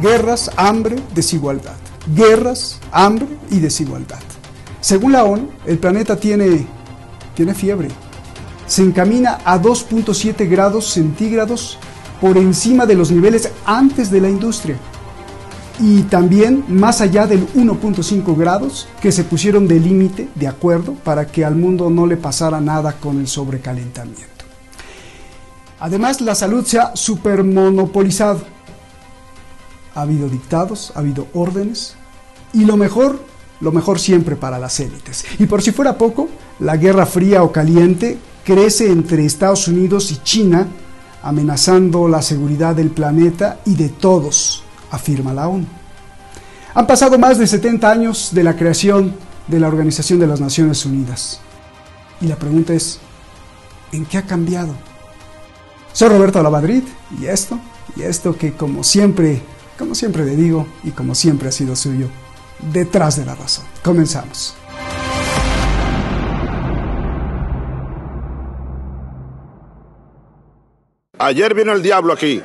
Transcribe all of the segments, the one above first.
guerras, hambre, desigualdad. Guerras, hambre y desigualdad. Según la ONU, el planeta tiene fiebre. Se encamina a 2.7 grados centígrados por encima de los niveles antes de la industria. Y también más allá del 1.5 grados que se pusieron de límite, de acuerdo, para que al mundo no le pasara nada con el sobrecalentamiento. Además, la salud se ha supermonopolizado. Ha habido dictados, ha habido órdenes, y lo mejor siempre para las élites. Y por si fuera poco, la guerra fría o caliente crece entre Estados Unidos y China, amenazando la seguridad del planeta y de todos, afirma la ONU. Han pasado más de 70 años de la creación de la Organización de las Naciones Unidas. Y la pregunta es, ¿en qué ha cambiado? Soy Roberto Lavadrid y esto que como siempre le digo y como siempre ha sido suyo, Detrás de la Razón. Comenzamos. Ayer vino el diablo aquí.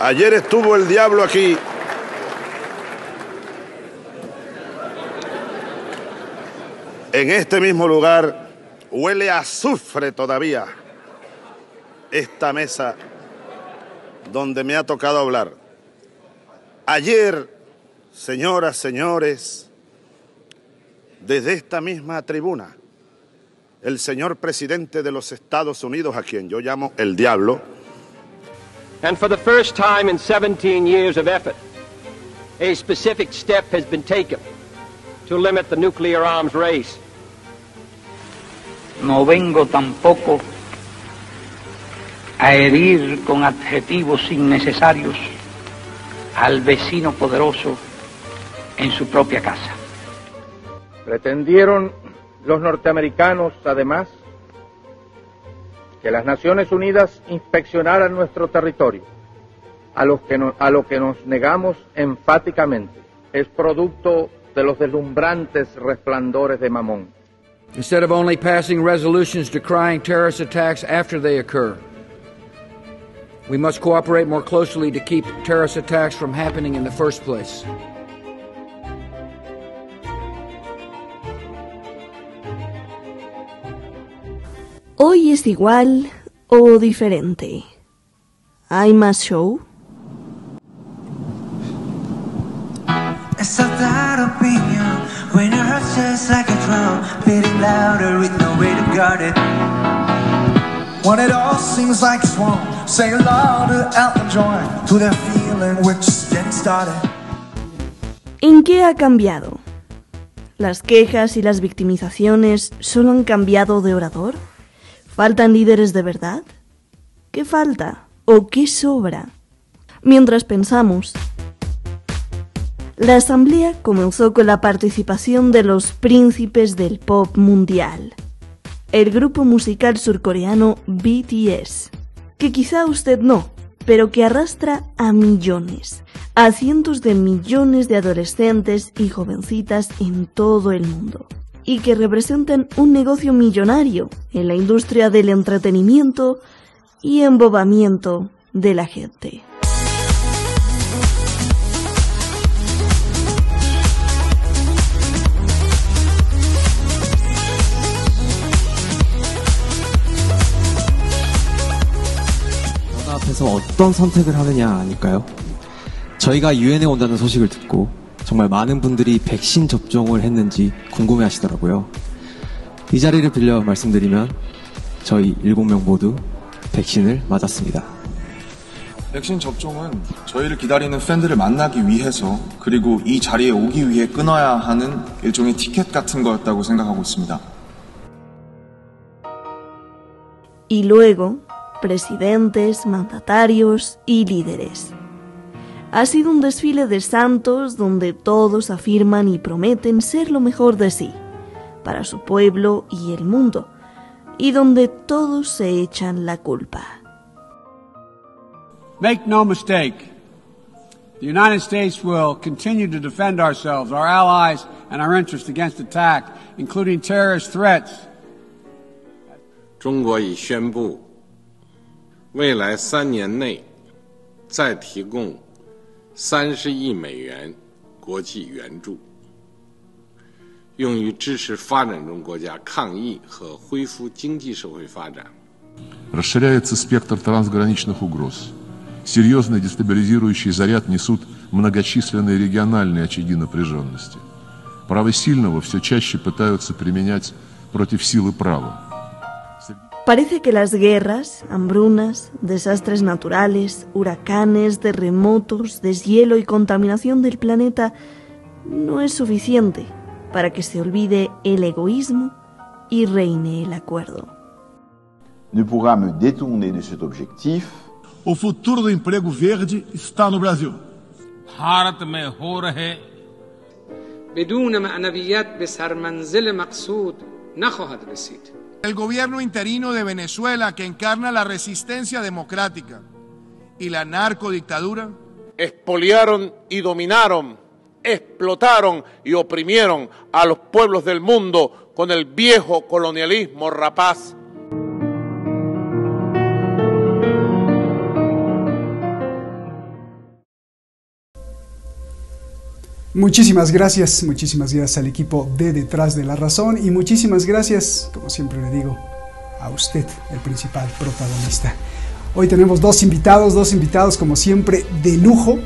Ayer estuvo el diablo aquí. En este mismo lugar huele a azufre todavía esta mesa donde me ha tocado hablar. Ayer, señoras, señores, desde esta misma tribuna, el señor presidente de los Estados Unidos, a quien yo llamo el diablo, and for the first time in 17 years of effort, a specific step has been taken to limit the nuclear arms race. No vengo tampoco a herir con adjetivos innecesarios al vecino poderoso en su propia casa. Pretendieron los norteamericanos, además, que las Naciones Unidas inspeccionaran nuestro territorio, a lo que nos negamos enfáticamente. Es producto de los deslumbrantes resplandores de Mamón. Instead of only passing resolutions decrying terrorist attacks after they occur, we must cooperate more closely to keep terrorist attacks from happening in the first place. ¿Hoy es igual o diferente? ¿Hay más show? ¿En qué ha cambiado? ¿Las quejas y las victimizaciones solo han cambiado de orador? ¿Faltan líderes de verdad? ¿Qué falta? ¿O qué sobra? Mientras pensamos, la asamblea comenzó con la participación de los príncipes del pop mundial, el grupo musical surcoreano BTS, que quizá usted no, pero que arrastra a millones, a cientos de millones de adolescentes y jovencitas en todo el mundo, y que representan un negocio millonario en la industria del entretenimiento y embobamiento de la gente. 앞에서 어떤 선택을 하느냐 아닐까요? 저희가 유엔에 온다는 소식을 듣고 정말 많은 분들이 백신 접종을 했는지 궁금해하시더라고요. 이 자리를 빌려 말씀드리면 저희 7명 모두 백신을 맞았습니다. 백신 접종은 저희를 기다리는 팬들을 만나기 위해서 그리고 이 자리에 오기 위해 끊어야 하는 일종의 티켓 같은 거였다고 생각하고 있습니다. Y luego, presidentes, mandatarios y líderes. Ha sido un desfile de santos donde todos afirman y prometen ser lo mejor de sí, para su pueblo y el mundo, y donde todos se echan la culpa. Make no mistake, the United States will continue to defend ourselves, our allies, and our interests against attack, including terrorist threats. 中国已宣布未来3年内再提供30亿美元国际援助，用于支持发展中国家抗疫和恢复经济社会发展。Расширяется спектр трансграничных угроз. Серьезный дестабилизирующий заряд несут многочисленные региональные очаги напряженности. Право сильного все чаще пытаются применять против силы права. Parece que las guerras, hambrunas, desastres naturales, huracanes, terremotos, deshielo y contaminación del planeta no es suficiente para que se olvide el egoísmo y reine el acuerdo. Ne pourra me détourner de cet objectif. O futuro do emprego verde está no Brasil. Bharat में हो रहे بدون معنویت به سرمنزل مقصود نخواهد رسید. El gobierno interino de Venezuela, que encarna la resistencia democrática y la narcodictadura, expoliaron y dominaron, explotaron y oprimieron a los pueblos del mundo con el viejo colonialismo rapaz. Muchísimas gracias al equipo de Detrás de la Razón y muchísimas gracias, como siempre le digo, a usted, el principal protagonista. Hoy tenemos dos invitados como siempre de lujo.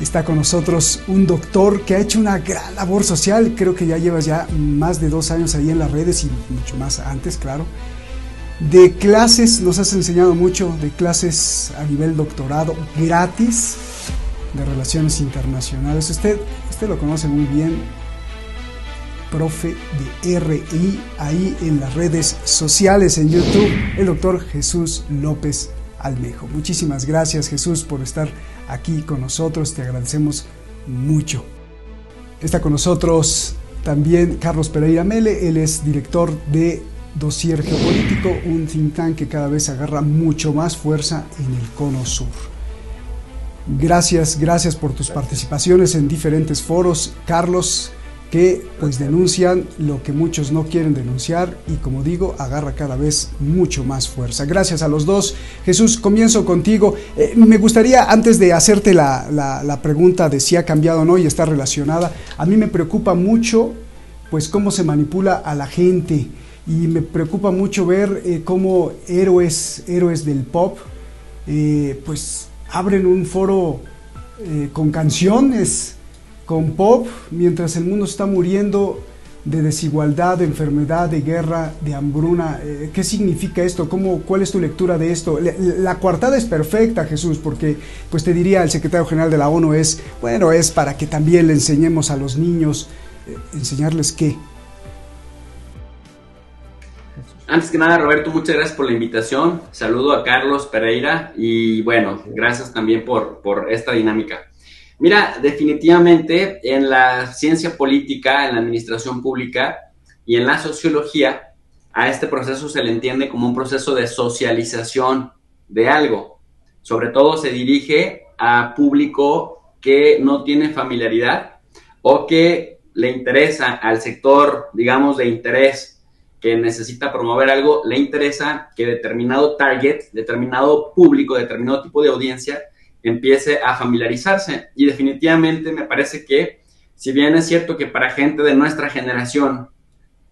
Está con nosotros un doctor que ha hecho una gran labor social, creo que ya llevas más de 2 años ahí en las redes y mucho más antes, claro. De clases, nos has enseñado mucho, de clases a nivel doctorado gratis, de Relaciones Internacionales. Usted lo conoce muy bien, profe de RI, ahí en las redes sociales, en YouTube, el doctor Jesús López Almejo. Muchísimas gracias, Jesús, por estar aquí con nosotros, te agradecemos mucho. Está con nosotros también Carlos Pereira Mele, él es director de Dossier Geopolítico, un think tank que cada vez agarra mucho más fuerza en el Cono Sur. Gracias por tus participaciones en diferentes foros, Carlos, que pues denuncian lo que muchos no quieren denunciar y, como digo, agarra cada vez mucho más fuerza. Gracias a los dos. Jesús, comienzo contigo. Me gustaría, antes de hacerte la pregunta de si ha cambiado o no y está relacionada, a mí me preocupa mucho pues cómo se manipula a la gente y me preocupa mucho ver cómo héroes del pop pues abren un foro con canciones, con pop, mientras el mundo está muriendo de desigualdad, de enfermedad, de guerra, de hambruna. ¿Qué significa esto? ¿Cuál es tu lectura de esto? La coartada es perfecta, Jesús, porque pues te diría el secretario general de la ONU es para que también le enseñemos a los niños, ¿enseñarles qué? Antes que nada, Roberto, muchas gracias por la invitación. Saludo a Carlos Pereira y bueno, gracias también por esta dinámica. Mira, definitivamente en la ciencia política, en la administración pública y en la sociología, a este proceso se le entiende como un proceso de socialización de algo. Sobre todo se dirige a público que no tiene familiaridad o que le interesa al sector, digamos, de interés que necesita promover algo, le interesa que determinado target, determinado público, determinado tipo de audiencia empiece a familiarizarse. Y definitivamente me parece que, si bien es cierto que para gente de nuestra generación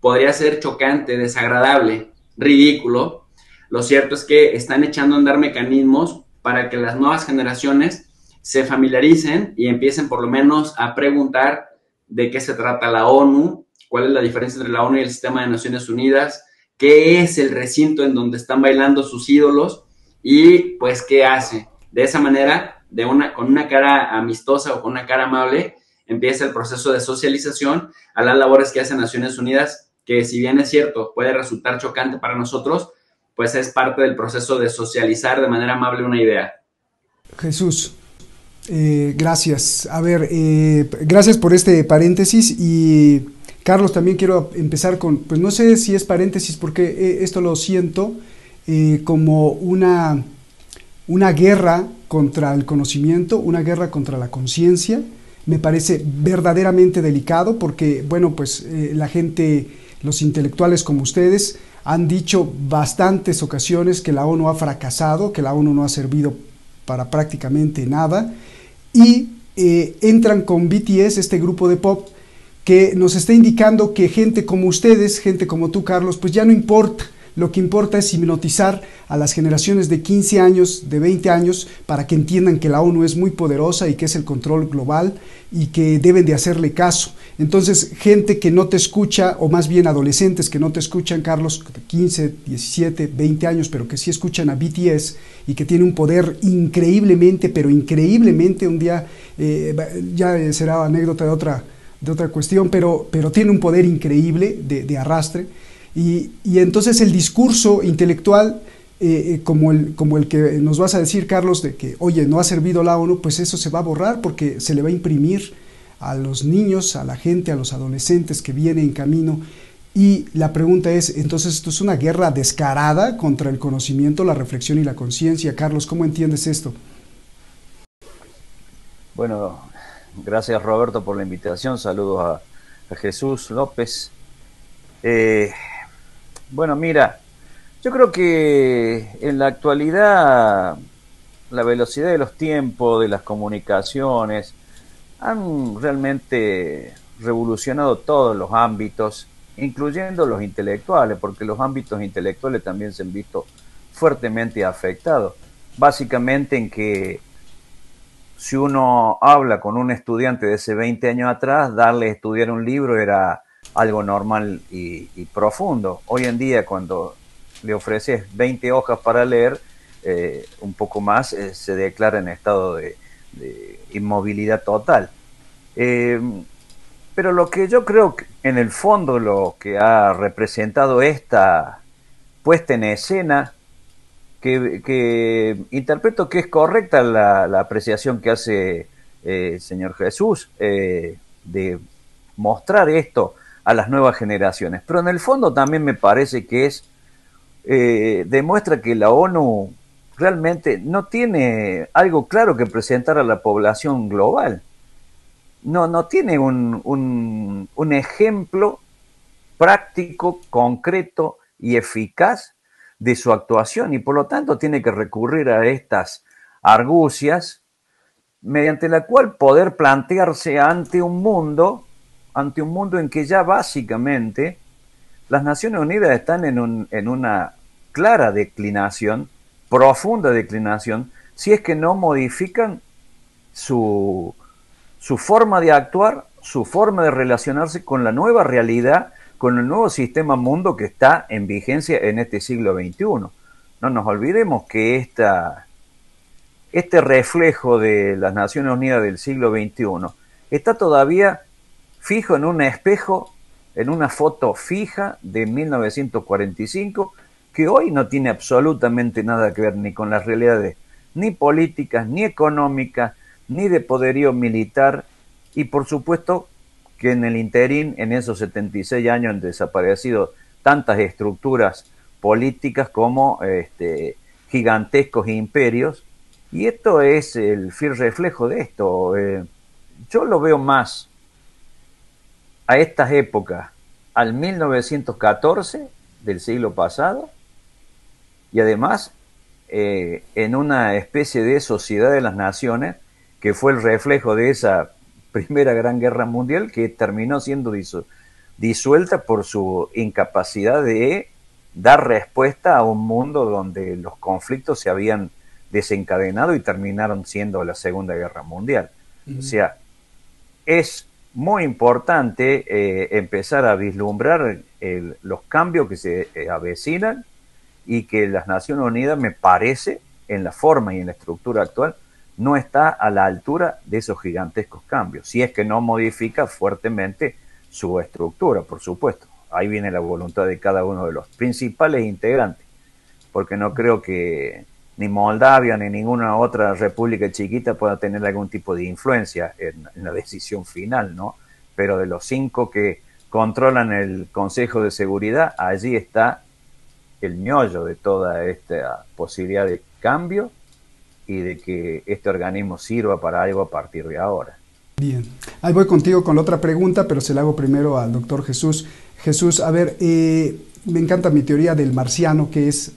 podría ser chocante, desagradable, ridículo, lo cierto es que están echando a andar mecanismos para que las nuevas generaciones se familiaricen y empiecen por lo menos a preguntar de qué se trata la ONU, cuál es la diferencia entre la ONU y el sistema de Naciones Unidas, qué es el recinto en donde están bailando sus ídolos y pues qué hace. De esa manera, con una cara amistosa o con una cara amable, empieza el proceso de socialización a las labores que hace Naciones Unidas, que si bien es cierto, puede resultar chocante para nosotros, pues es parte del proceso de socializar de manera amable una idea. Jesús, gracias. A ver, gracias por este paréntesis y Carlos, también quiero empezar con, pues no sé si es paréntesis porque esto lo siento como una guerra contra el conocimiento, una guerra contra la conciencia. Me parece verdaderamente delicado porque, bueno, pues la gente, los intelectuales como ustedes, han dicho bastantes ocasiones que la ONU ha fracasado, que la ONU no ha servido para prácticamente nada, y entran con BTS, este grupo de pop, que nos está indicando que gente como ustedes, gente como tú, Carlos, pues ya no importa. Lo que importa es hipnotizar a las generaciones de 15 años, de 20 años, para que entiendan que la ONU es muy poderosa y que es el control global y que deben de hacerle caso. Entonces, gente que no te escucha, o más bien adolescentes que no te escuchan, Carlos, de 15, 17, 20 años, pero que sí escuchan a BTS y que tiene un poder increíblemente, pero increíblemente, un día, ya será anécdota de otra cuestión, pero tiene un poder increíble de arrastre. Y entonces el discurso intelectual, como el que nos vas a decir, Carlos, de que, oye, no ha servido la ONU, pues eso se va a borrar porque se le va a imprimir a los niños, a la gente, a los adolescentes que vienen en camino. Y la pregunta es, entonces, ¿esto es una guerra descarada contra el conocimiento, la reflexión y la conciencia? Carlos, ¿cómo entiendes esto? Bueno, gracias, Roberto, por la invitación. Saludos a Jesús López. Bueno, mira, yo creo que en la actualidad la velocidad de los tiempos, de las comunicaciones, han realmente revolucionado todos los ámbitos, incluyendo los intelectuales, porque los ámbitos intelectuales también se han visto fuertemente afectados. Básicamente en que si uno habla con un estudiante de hace 20 años atrás, darle a estudiar un libro era algo normal y profundo. Hoy en día, cuando le ofreces 20 hojas para leer, un poco más, se declara en estado de inmovilidad total. Pero lo que yo creo que en el fondo lo que ha representado esta puesta en escena, que interpreto que es correcta la apreciación que hace señor Jesús, de mostrar esto a las nuevas generaciones, pero en el fondo también me parece que demuestra que la ONU realmente no tiene algo claro que presentar a la población global. No tiene un ejemplo práctico, concreto y eficaz de su actuación, y por lo tanto tiene que recurrir a estas argucias mediante la cual poder plantearse ante un mundo en que ya básicamente las Naciones Unidas están en una clara declinación, profunda declinación, si es que no modifican su forma de actuar, su forma de relacionarse con la nueva realidad, con el nuevo sistema mundo que está en vigencia en este siglo XXI. No nos olvidemos que este reflejo de las Naciones Unidas del siglo XXI está todavía fijo en un espejo, en una foto fija de 1945, que hoy no tiene absolutamente nada que ver ni con las realidades ni políticas, ni económicas, ni de poderío militar, y por supuesto que en el interín, en esos 76 años, han desaparecido tantas estructuras políticas como gigantescos imperios, y esto es el fiel reflejo de esto. Yo lo veo más a estas épocas, al 1914 del siglo pasado, y además en una especie de sociedad de las naciones que fue el reflejo de esa Primera Gran Guerra Mundial, que terminó siendo disuelta por su incapacidad de dar respuesta a un mundo donde los conflictos se habían desencadenado y terminaron siendo la Segunda Guerra Mundial. O sea, es muy importante empezar a vislumbrar los cambios que se avecinan, y que las Naciones Unidas, me parece, en la forma y en la estructura actual, no está a la altura de esos gigantescos cambios, si es que no modifica fuertemente su estructura, por supuesto. Ahí viene la voluntad de cada uno de los principales integrantes, porque no creo que ni Moldavia ni ninguna otra república chiquita pueda tener algún tipo de influencia en la decisión final, ¿no? Pero de los 5 que controlan el Consejo de Seguridad, allí está el meollo de toda esta posibilidad de cambio y de que este organismo sirva para algo a partir de ahora. Bien, ahí voy contigo con la otra pregunta, pero se la hago primero al doctor Jesús. Jesús, a ver, me encanta mi teoría del marciano, que es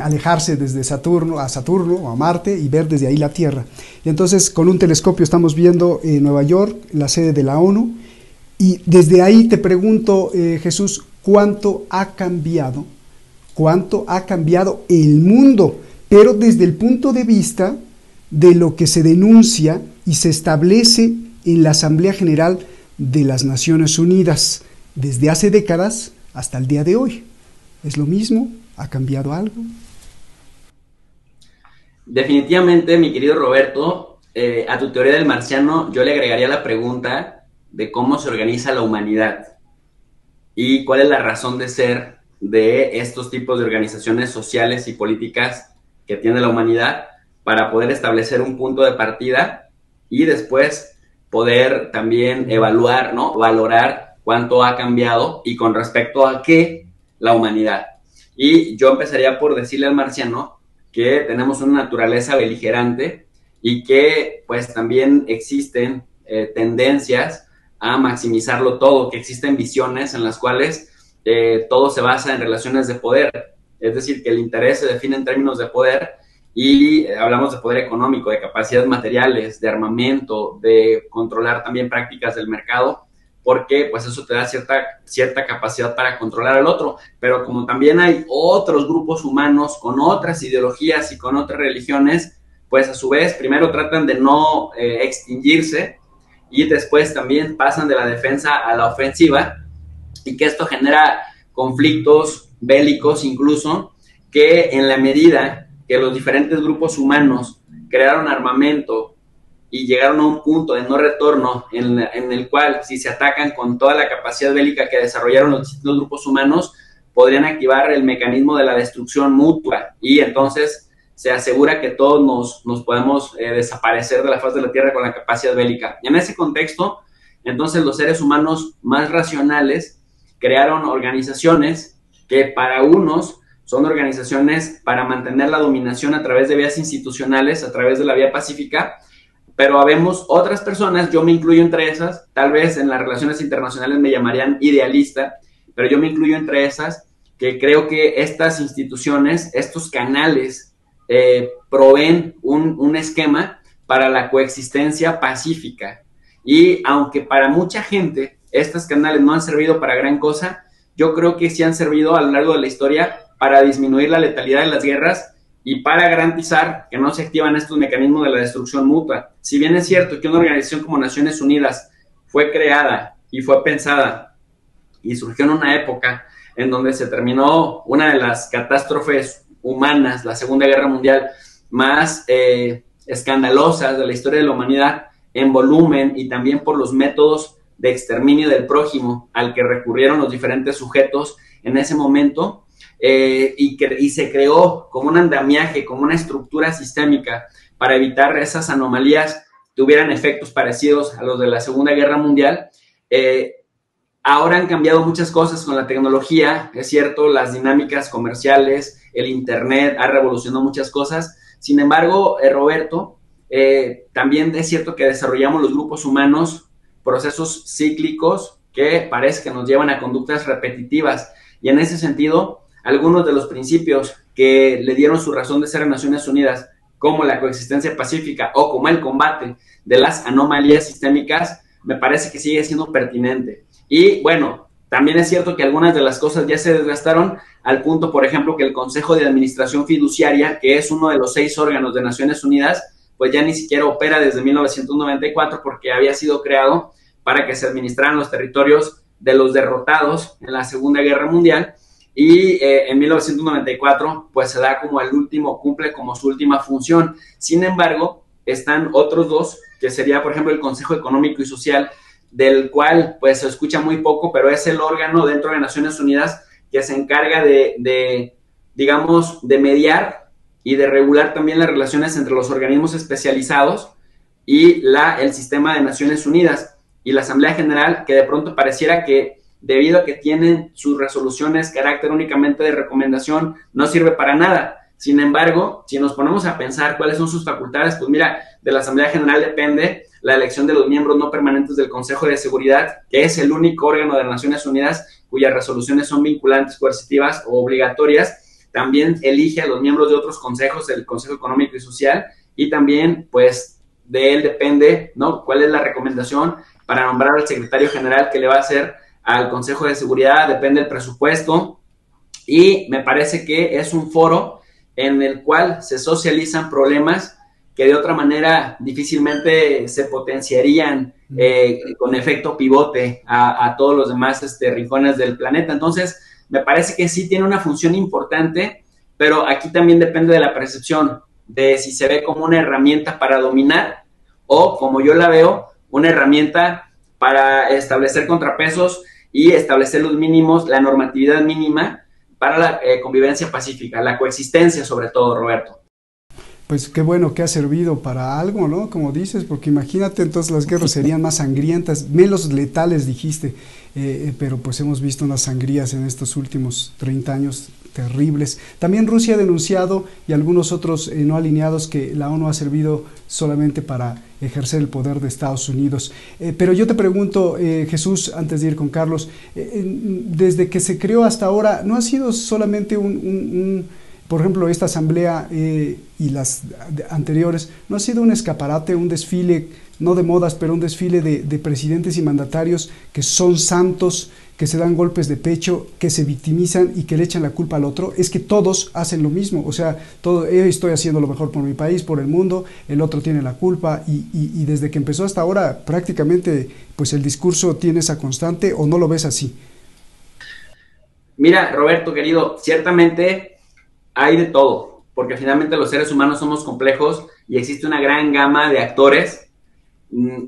alejarse desde Saturno o a Marte y ver desde ahí la Tierra. Y entonces con un telescopio estamos viendo Nueva York, la sede de la ONU, y desde ahí te pregunto, Jesús, ¿cuánto ha cambiado el mundo? Pero desde el punto de vista de lo que se denuncia y se establece en la Asamblea General de las Naciones Unidas, desde hace décadas hasta el día de hoy. ¿Es lo mismo? ¿Ha cambiado algo? Definitivamente, mi querido Roberto, a tu teoría del marciano yo le agregaría la pregunta de cómo se organiza la humanidad y cuál es la razón de ser de estos tipos de organizaciones sociales y políticas que tiene la humanidad para poder establecer un punto de partida y después poder también evaluar, ¿no? Valorar cuánto ha cambiado y con respecto a qué la humanidad. Y yo empezaría por decirle al marciano que tenemos una naturaleza beligerante y que pues también existen tendencias a maximizarlo todo, que existen visiones en las cuales todo se basa en relaciones de poder, es decir, que el interés se define en términos de poder y hablamos de poder económico, de capacidades materiales, de armamento, de controlar también prácticas del mercado, porque pues eso te da cierta capacidad para controlar al otro, pero como también hay otros grupos humanos con otras ideologías y con otras religiones, pues a su vez primero tratan de no extinguirse y después también pasan de la defensa a la ofensiva y que esto genera conflictos bélicos incluso, que en la medida que los diferentes grupos humanos crearon armamento y llegaron a un punto de no retorno en el cual si se atacan con toda la capacidad bélica que desarrollaron los distintos grupos humanos, podrían activar el mecanismo de la destrucción mutua y entonces se asegura que todos nos podemos desaparecer de la faz de la Tierra con la capacidad bélica. Y en ese contexto, entonces los seres humanos más racionales crearon organizaciones que para unos son organizaciones para mantener la dominación a través de vías institucionales, a través de la vía pacífica, pero habemos otras personas, yo me incluyo entre esas, tal vez en las relaciones internacionales me llamarían idealista, pero yo me incluyo entre esas, que creo que estas instituciones, estos canales, proveen un esquema para la coexistencia pacífica. Y aunque para mucha gente estos canales no han servido para gran cosa, yo creo que sí han servido a lo largo de la historia para disminuir la letalidad de las guerras y para garantizar que no se activan estos mecanismos de la destrucción mutua. Si bien es cierto que una organización como Naciones Unidas fue creada y fue pensada y surgió en una época en donde se terminó una de las catástrofes humanas, la Segunda Guerra Mundial, más escandalosas de la historia de la humanidad en volumen y también por los métodos de exterminio del prójimo al que recurrieron los diferentes sujetos en ese momento, y se creó como un andamiaje, como una estructura sistémica para evitar esas anomalías tuvieran efectos parecidos a los de la Segunda Guerra Mundial. Ahora han cambiado muchas cosas con la tecnología, es cierto, las dinámicas comerciales, el internet ha revolucionado muchas cosas. Sin embargo, Roberto, también es cierto que desarrollamos los grupos humanos procesos cíclicos que parece que nos llevan a conductas repetitivas, y en ese sentido algunos de los principios que le dieron su razón de ser a Naciones Unidas, como la coexistencia pacífica o como el combate de las anomalías sistémicas, me parece que sigue siendo pertinente. Y bueno, también es cierto que algunas de las cosas ya se desgastaron al punto, por ejemplo, que el Consejo de Administración Fiduciaria, que es uno de los 6 órganos de Naciones Unidas, pues ya ni siquiera opera desde 1994 porque había sido creado para que se administraran los territorios de los derrotados en la Segunda Guerra Mundial, y en 1994 pues se da como el último, cumple como su última función. Sin embargo, están otros 2, que sería por ejemplo el Consejo Económico y Social, del cual pues se escucha muy poco, pero es el órgano dentro de Naciones Unidas que se encarga digamos, de mediar y de regular también las relaciones entre los organismos especializados y el sistema de Naciones Unidas y la Asamblea General, que de pronto pareciera que debido a que tienen sus resoluciones carácter únicamente de recomendación, no sirve para nada. Sin embargo, si nos ponemos a pensar cuáles son sus facultades, pues mira, de la Asamblea General depende la elección de los miembros no permanentes del Consejo de Seguridad, que es el único órgano de las Naciones Unidas cuyas resoluciones son vinculantes, coercitivas o obligatorias. También elige a los miembros de otros consejos, el Consejo Económico y Social, y también, pues, de él depende, ¿no?, cuál es la recomendación para nombrar al secretario general que le va a hacer al Consejo de Seguridad, depende del presupuesto, y me parece que es un foro en el cual se socializan problemas que de otra manera difícilmente se potenciarían con efecto pivote a todos los demás rincones del planeta. Entonces, me parece que sí tiene una función importante, pero aquí también depende de la percepción, de si se ve como una herramienta para dominar o, como yo la veo, una herramienta para establecer contrapesos y establecer los mínimos, la normatividad mínima para la convivencia pacífica, la coexistencia sobre todo, Roberto. Pues qué bueno que ha servido para algo, ¿no? Como dices, porque imagínate, entonces las guerras serían más sangrientas, menos letales, dijiste, pero pues hemos visto unas sangrías en estos últimos 30 años terribles. También Rusia ha denunciado, y algunos otros no alineados, que la ONU ha servido solamente para ejercer el poder de Estados Unidos. Pero yo te pregunto, Jesús, antes de ir con Carlos, desde que se creó hasta ahora, ¿no ha sido solamente por ejemplo, esta asamblea y las anteriores, no ha sido un escaparate, un desfile, no de modas, pero un desfile de presidentes y mandatarios que son santos, que se dan golpes de pecho, que se victimizan y que le echan la culpa al otro? Es que todos hacen lo mismo, o sea, estoy haciendo lo mejor por mi país, por el mundo, el otro tiene la culpa, y desde que empezó hasta ahora prácticamente pues el discurso tiene esa constante, ¿o no lo ves así? Mira, Roberto, querido, ciertamente hay de todo, porque finalmente los seres humanos somos complejos y existe una gran gama de actores,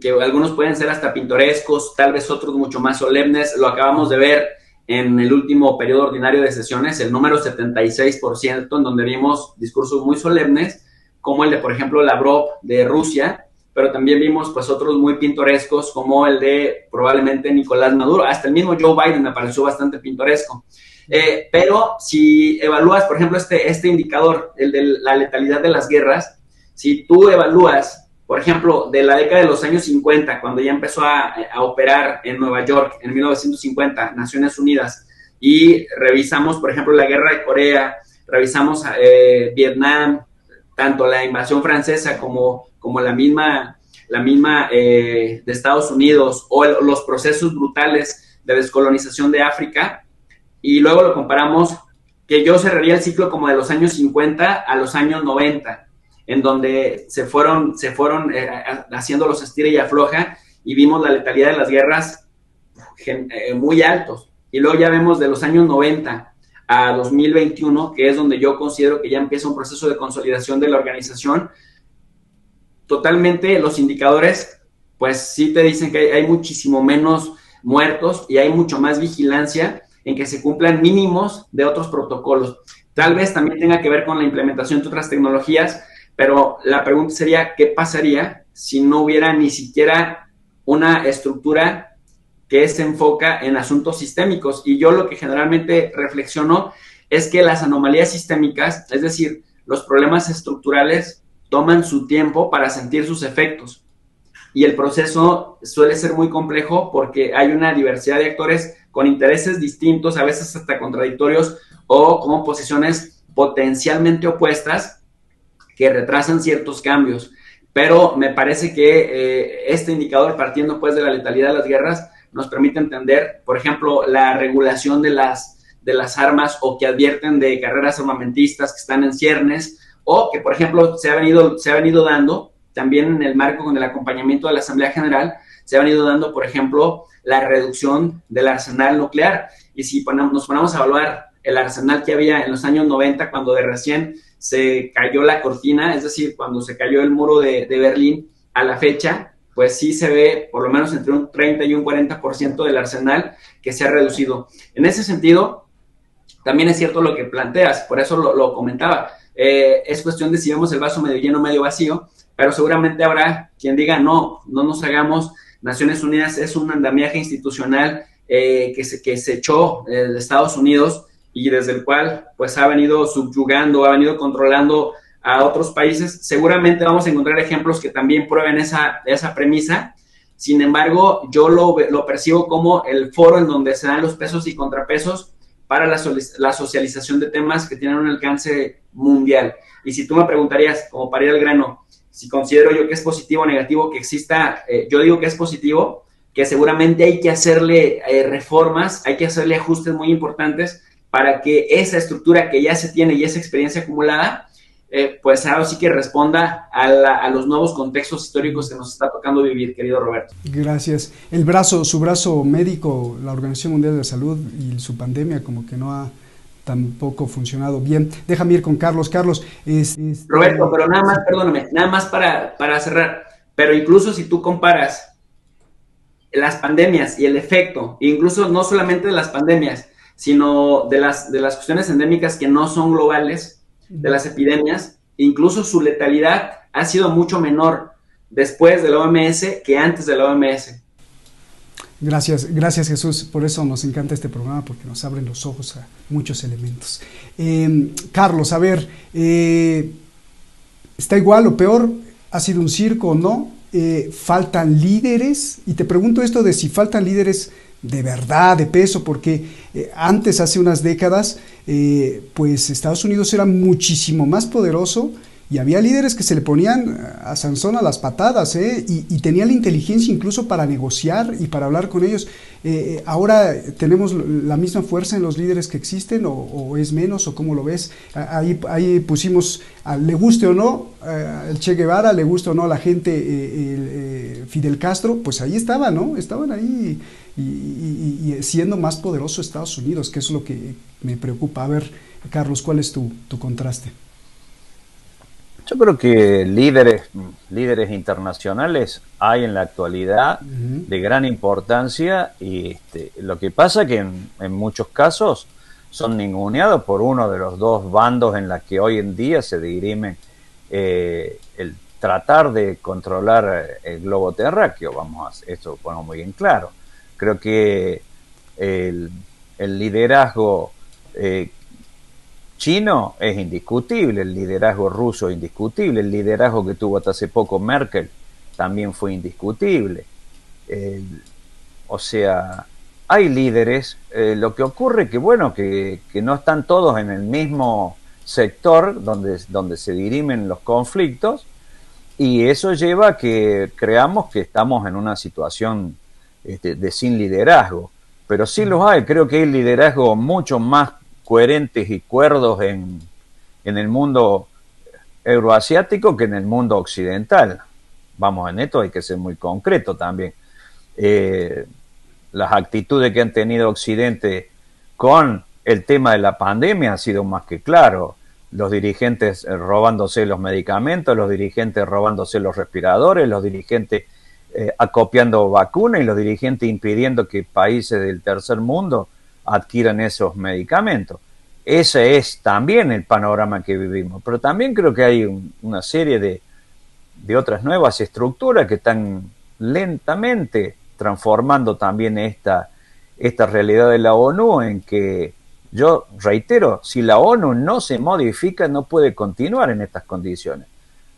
que algunos pueden ser hasta pintorescos, tal vez otros mucho más solemnes. Lo acabamos de ver en el último periodo ordinario de sesiones, el número 76%, en donde vimos discursos muy solemnes, como el de, por ejemplo, Lavrov de Rusia, pero también vimos pues otros muy pintorescos, como el de probablemente Nicolás Maduro. Hasta el mismo Joe Biden me pareció bastante pintoresco. Pero si evalúas, por ejemplo, este indicador, el de la letalidad de las guerras, si tú evalúas, por ejemplo, de la década de los años 50, cuando ya empezó a operar en Nueva York, en 1950, Naciones Unidas, y revisamos, por ejemplo, la guerra de Corea, revisamos Vietnam, tanto la invasión francesa como la misma de Estados Unidos, o los procesos brutales de descolonización de África, y luego lo comparamos, que yo cerraría el ciclo como de los años 50 a los años 90, en donde se fueron haciendo los estira y afloja, y vimos la letalidad de las guerras muy altos. Y luego ya vemos de los años 90 a 2021, que es donde yo considero que ya empieza un proceso de consolidación de la organización. Totalmente los indicadores, pues sí te dicen que hay muchísimo menos muertos y hay mucho más vigilancia en que se cumplan mínimos de otros protocolos. Tal vez también tenga que ver con la implementación de otras tecnologías, pero la pregunta sería, ¿qué pasaría si no hubiera ni siquiera una estructura que se enfoca en asuntos sistémicos? Y yo lo que generalmente reflexiono es que las anomalías sistémicas, es decir, los problemas estructurales, toman su tiempo para sentir sus efectos. Y el proceso suele ser muy complejo porque hay una diversidad de actores con intereses distintos, a veces hasta contradictorios, o con posiciones potencialmente opuestas que retrasan ciertos cambios. Pero me parece que este indicador, partiendo pues de la letalidad de las guerras, nos permite entender, por ejemplo, la regulación de las armas, o que advierten de carreras armamentistas que están en ciernes, o que, por ejemplo, se ha venido dando también en el marco con el acompañamiento de la Asamblea General, se ha venido dando, por ejemplo, la reducción del arsenal nuclear. Y si nos ponemos a evaluar el arsenal que había en los años 90, cuando de recién se cayó la cortina, es decir, cuando se cayó el muro de Berlín, a la fecha, pues sí se ve por lo menos entre un 30 y un 40% del arsenal que se ha reducido. En ese sentido, también es cierto lo que planteas, por eso lo comentaba. Es cuestión de si vemos el vaso medio lleno o medio vacío, pero seguramente habrá quien diga, no nos hagamos. Naciones Unidas es un andamiaje institucional que se echó de Estados Unidos, y desde el cual pues ha venido subyugando, ha venido controlando a otros países, seguramente vamos a encontrar ejemplos que también prueben esa premisa. Sin embargo, yo lo percibo como el foro en donde se dan los pesos y contrapesos para la socialización de temas que tienen un alcance mundial. Y si tú me preguntarías, como para ir al grano, si considero yo que es positivo o negativo que exista, yo digo que es positivo, que seguramente hay que hacerle reformas, hay que hacerle ajustes muy importantes para que esa estructura que ya se tiene y esa experiencia acumulada, pues ahora sí que responda a los nuevos contextos históricos que nos está tocando vivir, querido Roberto. Gracias. Su brazo médico, la Organización Mundial de la Salud y su pandemia como que no ha tampoco funcionado bien. Déjame ir con Carlos. Carlos, Roberto, pero nada más, perdóname, nada más para cerrar, pero incluso si tú comparas las pandemias y el efecto, incluso no solamente de las pandemias, sino de las cuestiones endémicas que no son globales, de las epidemias, incluso su letalidad ha sido mucho menor después de la OMS que antes de la OMS. Gracias Jesús, por eso nos encanta este programa, porque nos abren los ojos a muchos elementos. Carlos, a ver, ¿está igual o peor? ¿Ha sido un circo o no? ¿Faltan líderes? Y te pregunto esto de si faltan líderes de verdad, de peso, porque antes, hace unas décadas, pues Estados Unidos era muchísimo más poderoso y había líderes que se le ponían a Sansón a las patadas, y tenía la inteligencia incluso para negociar y para hablar con ellos. Ahora tenemos la misma fuerza en los líderes que existen, o es menos, o cómo lo ves. Ahí pusimos, le guste o no el Che Guevara, le guste o no a la gente Fidel Castro, pues ahí estaban, ¿no? Estaban ahí y siendo más poderoso Estados Unidos, que es lo que me preocupa. A ver, Carlos, ¿cuál es tu contraste? Yo creo que líderes internacionales hay en la actualidad de gran importancia, y lo que pasa que en muchos casos son ninguneados por uno de los dos bandos en la que hoy en día se dirimen el tratar de controlar el globo terráqueo. Esto ponemos muy en claro. Creo que el liderazgo chino es indiscutible, el liderazgo ruso es indiscutible, el liderazgo que tuvo hasta hace poco Merkel también fue indiscutible. O sea, hay líderes, lo que ocurre que no están todos en el mismo sector donde se dirimen los conflictos, y eso lleva a que creamos que estamos en una situación de sin liderazgo, pero sí los hay. Creo que hay liderazgo mucho más coherentes y cuerdos en el mundo euroasiático que en el mundo occidental. Vamos, en esto hay que ser muy concreto también. Las actitudes que han tenido Occidente con el tema de la pandemia han sido más que claro. Los dirigentes robándose los medicamentos, los dirigentes robándose los respiradores, los dirigentes acopiando vacunas, y los dirigentes impidiendo que países del tercer mundo adquieran esos medicamentos. Ese es también el panorama que vivimos, pero también creo que hay una serie de otras nuevas estructuras que están lentamente transformando también esta realidad de la ONU, en que, yo reitero, si la ONU no se modifica, no puede continuar en estas condiciones.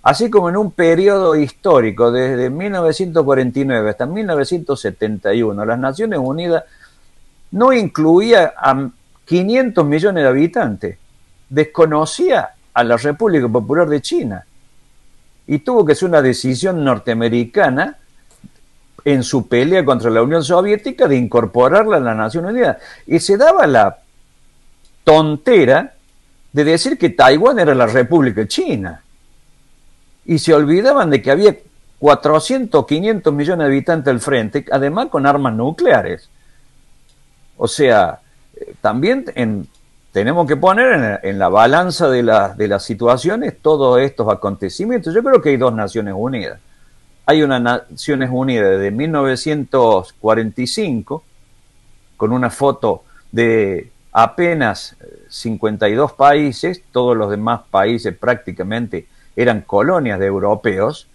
Así como en un periodo histórico, desde 1949 hasta 1971, las Naciones Unidas no incluía a 500 millones de habitantes, desconocía a la República Popular de China, y tuvo que ser una decisión norteamericana en su pelea contra la Unión Soviética de incorporarla a la Naciones Unidas, y se daba la tontera de decir que Taiwán era la República China, y se olvidaban de que había 400 o 500 millones de habitantes al frente, además con armas nucleares. O sea, también tenemos que poner en la balanza de las situaciones todos estos acontecimientos. Yo creo que hay dos Naciones Unidas. Hay una Naciones Unidas de 1945, con una foto de apenas 52 países, todos los demás países prácticamente eran colonias de europeos,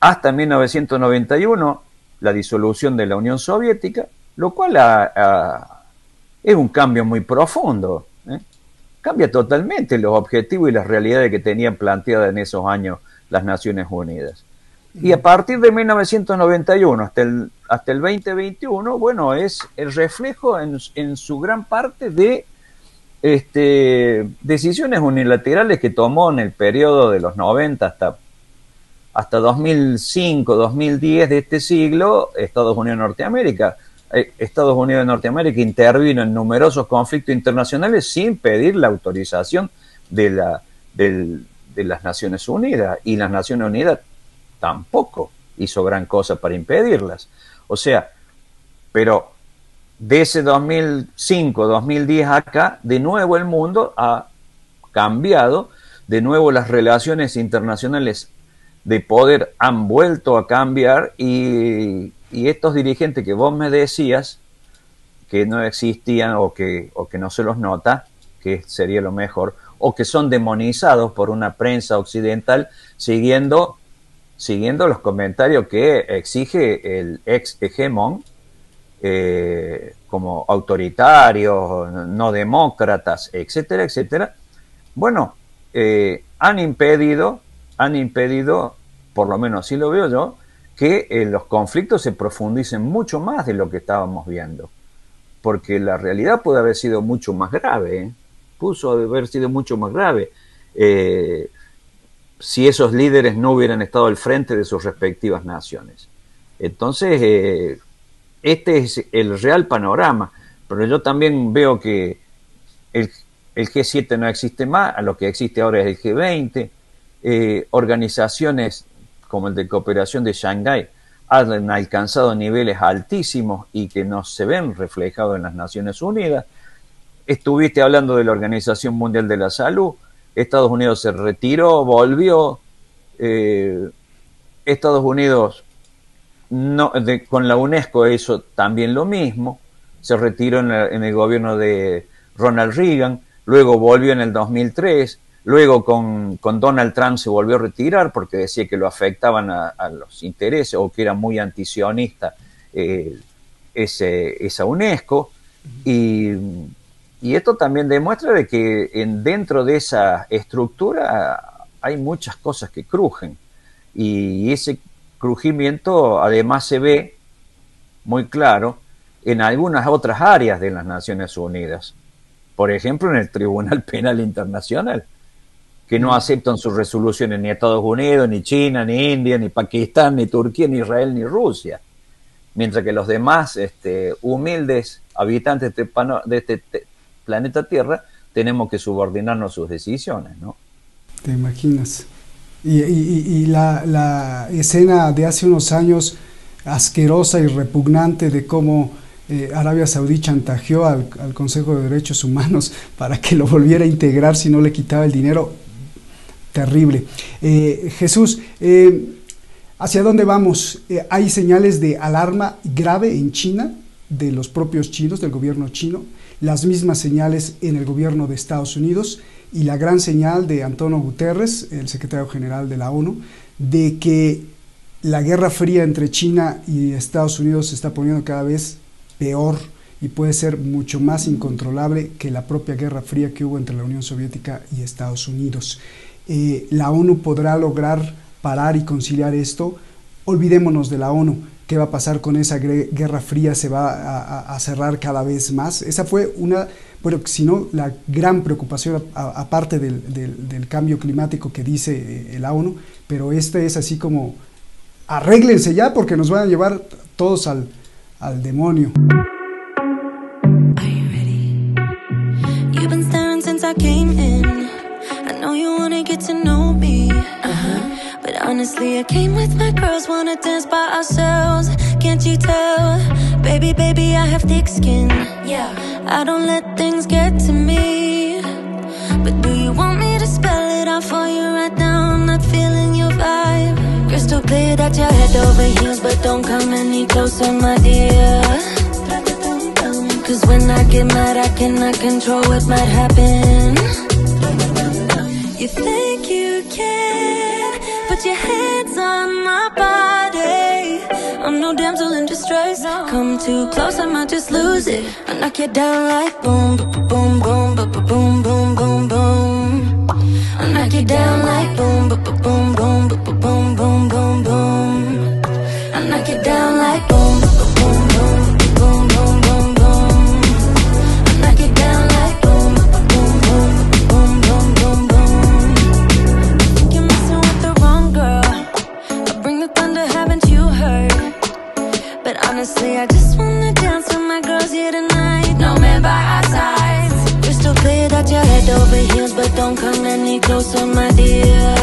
hasta 1991, la disolución de la Unión Soviética, lo cual es un cambio muy profundo, cambia totalmente los objetivos y las realidades que tenían planteadas en esos años las Naciones Unidas. Y a partir de 1991 hasta el 2021, bueno, es el reflejo en su gran parte de decisiones unilaterales que tomó en el periodo de los 90 hasta 2005, 2010 de este siglo, Estados Unidos de Norteamérica. Estados Unidos de Norteamérica intervino en numerosos conflictos internacionales sin pedir la autorización de las Naciones Unidas, y las Naciones Unidas tampoco hizo gran cosa para impedirlas. O sea, pero de ese 2005, 2010 acá, de nuevo el mundo ha cambiado, de nuevo las relaciones internacionales de poder han vuelto a cambiar, y estos dirigentes que vos me decías que no existían o que no se los nota, que sería lo mejor, o que son demonizados por una prensa occidental siguiendo los comentarios que exige el ex hegemón, como autoritarios, no demócratas, etcétera, etcétera. Bueno, han impedido, por lo menos así lo veo yo, que los conflictos se profundicen mucho más de lo que estábamos viendo, porque la realidad puede haber sido mucho más grave, pudo haber sido mucho más grave, si esos líderes no hubieran estado al frente de sus respectivas naciones. Entonces, este es el real panorama, pero yo también veo que el G7 no existe más, lo que existe ahora es el G20, organizaciones como el de cooperación de Shanghái han alcanzado niveles altísimos y que no se ven reflejados en las Naciones Unidas. Estuviste hablando de la Organización Mundial de la Salud, Estados Unidos se retiró, volvió, Estados Unidos con la UNESCO hizo también lo mismo, se retiró en el gobierno de Ronald Reagan, luego volvió en el 2003, luego con Donald Trump se volvió a retirar porque decía que lo afectaban a los intereses o que era muy antisionista esa UNESCO. Y esto también demuestra de que dentro de esa estructura hay muchas cosas que crujen. Y ese crujimiento además se ve muy claro en algunas otras áreas de las Naciones Unidas. Por ejemplo, en el Tribunal Penal Internacional, que no aceptan sus resoluciones ni Estados Unidos, ni China, ni India, ni Pakistán, ni Turquía, ni Israel, ni Rusia. Mientras que los demás humildes habitantes de este planeta Tierra tenemos que subordinarnos sus decisiones, ¿no? ¿Te imaginas? Y la escena de hace unos años asquerosa y repugnante de cómo Arabia Saudí chantajeó al Consejo de Derechos Humanos para que lo volviera a integrar si no le quitaba el dinero. Terrible. Jesús, ¿hacia dónde vamos? Hay señales de alarma grave en China, de los propios chinos, del gobierno chino, las mismas señales en el gobierno de Estados Unidos y la gran señal de Antonio Guterres, el secretario general de la ONU, de que la guerra fría entre China y Estados Unidos se está poniendo cada vez peor y puede ser mucho más incontrolable que la propia guerra fría que hubo entre la Unión Soviética y Estados Unidos. ¿La ONU podrá lograr parar y conciliar esto? Olvidémonos de la ONU. ¿Qué va a pasar con esa guerra fría? ¿Se va a cerrar cada vez más? Esa fue una, bueno, si no, la gran preocupación, aparte del cambio climático que dice la ONU, pero este es así como, arréglense ya porque nos van a llevar todos al demonio. Get to know me, but honestly I came with my girls, wanna dance by ourselves. Can't you tell, baby, I have thick skin. Yeah, I don't let things get to me. But do you want me to spell it out for you right now? I'm not feeling your vibe. Crystal clear that you're head over heels, but don't come any closer, my dear. Cause when I get mad I cannot control what might happen. You think you can put your hands on my body? I'm no damsel in distress. Come too close, I might just lose it. I knock you down like boom, boom, boom, boom, boom, boom, boom. I knock you down like boom, boom, boom, boom, boom, boom, boom, boom. I knock you down like boom, boom, boom, boom, boom, boom, boom. I knock you down like boom, boom, boom, boom, boom, boom, boom. I think you're messing with the wrong girl. I bring the thunder, haven't you heard? But honestly, I just wanna dance with my girls here tonight. No man by our sides. Crystal clear that you're head over heels, but don't come any closer, my dear.